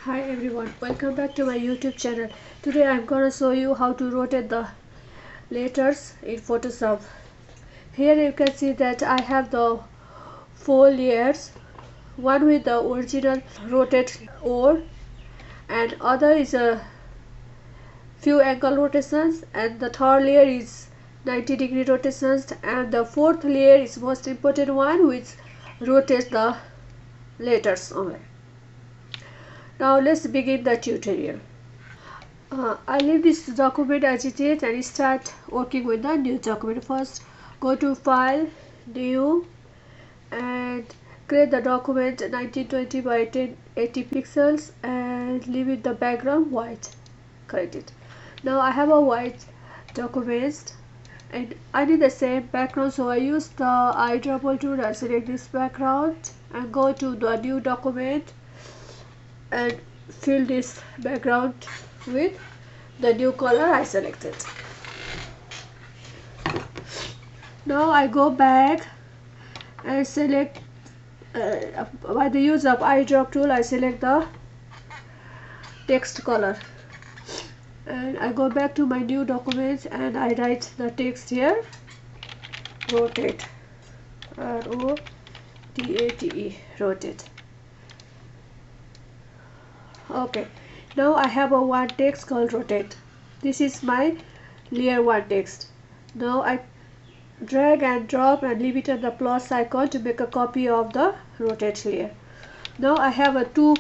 Hi everyone, welcome back to my YouTube channel. Today I'm gonna show you how to rotate the letters in Photoshop. Here you can see that I have the 4 layers, one with the original rotate O and other is a few angle rotations, and the third layer is 90-degree rotations, and the fourth layer is most important one, which rotates the letters only. Now let's begin the tutorial. I leave this document as it is and start working with the new document. First, go to File, New, and create the document 1920 by 1080 pixels and leave it the background white. Correct it. Now I have a white document and I need the same background, so I use the eyedropper tool and select this background and go to the new document and fill this background with the new color I selected. Now I go back and select by the use of eyedrop tool, I select the text color and I go back to my new document and I write the text here, rotate, R-O-T-A-T-E, rotate. Okay, now I have a one text called rotate. This is my layer 1 text. Now I drag and drop and leave it on the plus icon to make a copy of the rotate layer. Now I have a two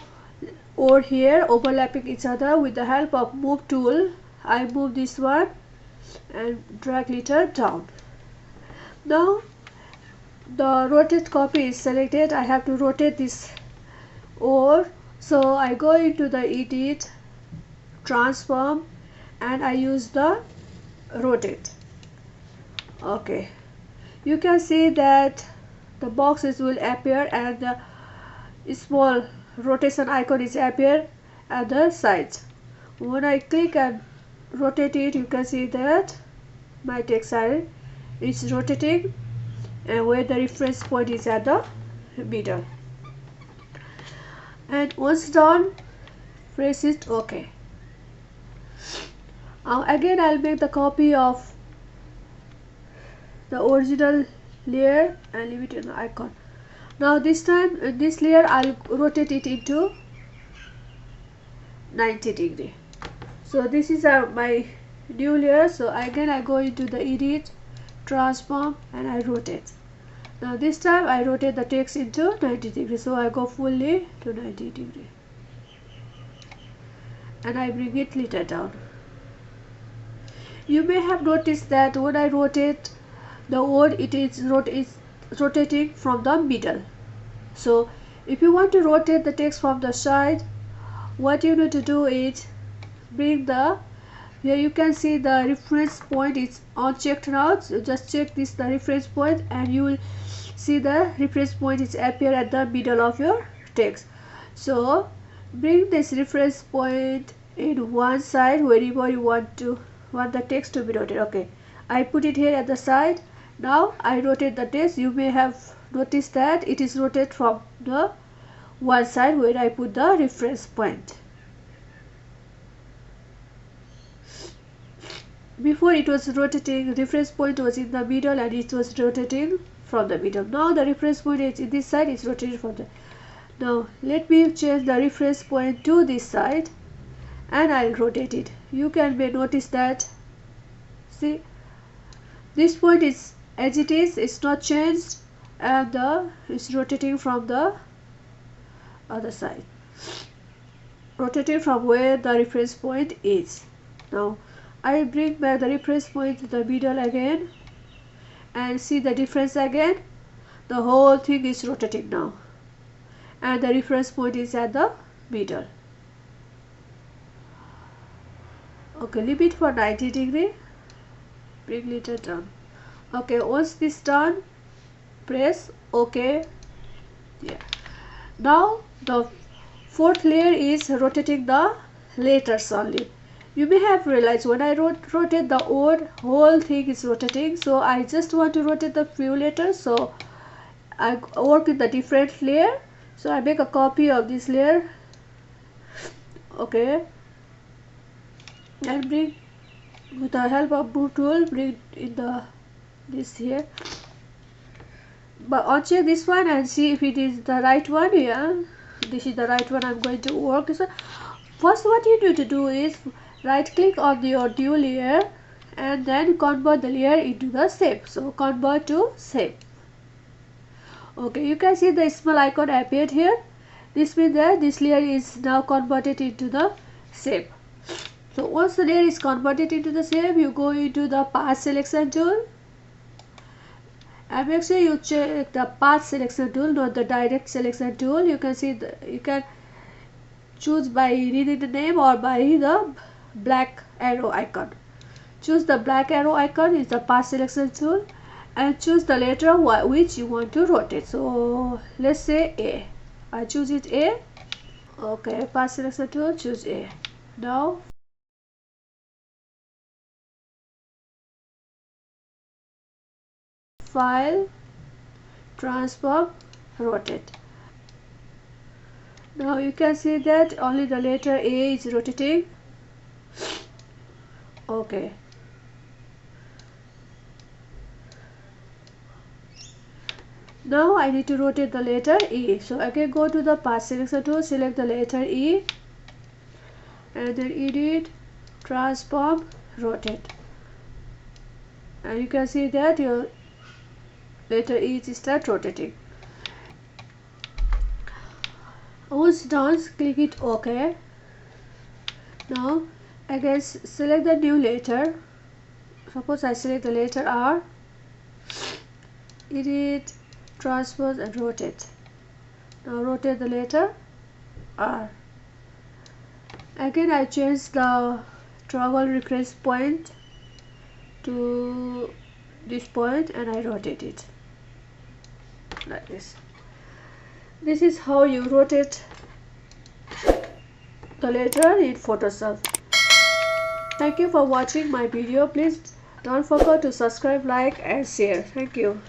over here overlapping each other. With the help of move tool, I move this one and drag little down. Now the rotate copy is selected. I have to rotate this over. So I go into the edit, transform, and I use the rotate. Okay, you can see that the boxes will appear and the small rotation icon is appear at the sides. When I click and rotate it, you can see that my text is rotating and where the reference point is at the middle. And once done, press it OK. Again I'll make the copy of the original layer and leave it in the icon. Now this time in this layer I'll rotate it into 90-degree. So this is my new layer. So again I go into the edit, transform, and I rotate. Now this time I rotate the text into 90-degree, so I go fully to 90-degree and I bring it little down. You may have noticed that when I rotate the word, it is rotating from the middle. So if you want to rotate the text from the side, what you need to do is bring the, here you can see the reference point is unchecked now, so just check this, the reference point, and you will see the reference point is appear at the middle of your text. So bring this reference point in one side wherever you want the text to be rotated. Okay, I put it here at the side. Now I rotate the text. You may have noticed that it is rotated from the one side where I put the reference point. Before it was rotating, reference point was in the middle and it was rotating from the middle. Now the reference point is in this side, is rotated from the. Now let me change the reference point to this side and I'll rotate it. You can notice that, see, this point is as it is, it's not changed, and it's rotating from the other side, rotating from where the reference point is. Now I bring back the reference point to the middle again and see the difference again. The whole thing is rotating now and the reference point is at the middle. Okay, leave it for 90-degree, bring little down. Okay, once this done, press OK. Yeah. Now the fourth layer is rotating the letters only. You may have realized when I rotate the whole thing is rotating, so I just want to rotate the few letters, so I work with the different layer. So I make a copy of this layer Okay, and bring with the help of move tool, bring in the this here, but uncheck this one and see if it is the right one. Yeah, this is the right one. I'm going to work this one. First what you need to do is right click on your new layer and then convert the layer into the shape. So convert to shape. Okay, you can see the small icon appeared here. This means that this layer is now converted into the shape. So once the layer is converted into the shape, you go into the path selection tool and make sure you check the path selection tool, not the direct selection tool. You can see you can choose by reading the name or by the black arrow icon. Choose the black arrow icon is the path selection tool and choose the letter which you want to rotate. So let's say A. I choose it A. Okay, path selection tool, choose A. Now file, transform, rotate. Now you can see that only the letter A is rotating. Okay. Now I need to rotate the letter E. So again go to the path selection tool, select the letter E and then edit, transform, rotate. And you can see that your letter E is start rotating. Once done, click it OK. Now again select the new letter. Suppose I select the letter R. Edit, transpose and rotate. Now rotate the letter R. Again I change the toggle reference point to this point and I rotate it like this. This is how you rotate the letter in Photoshop. Thank you for watching my video. Please don't forget to subscribe, like and share. Thank you.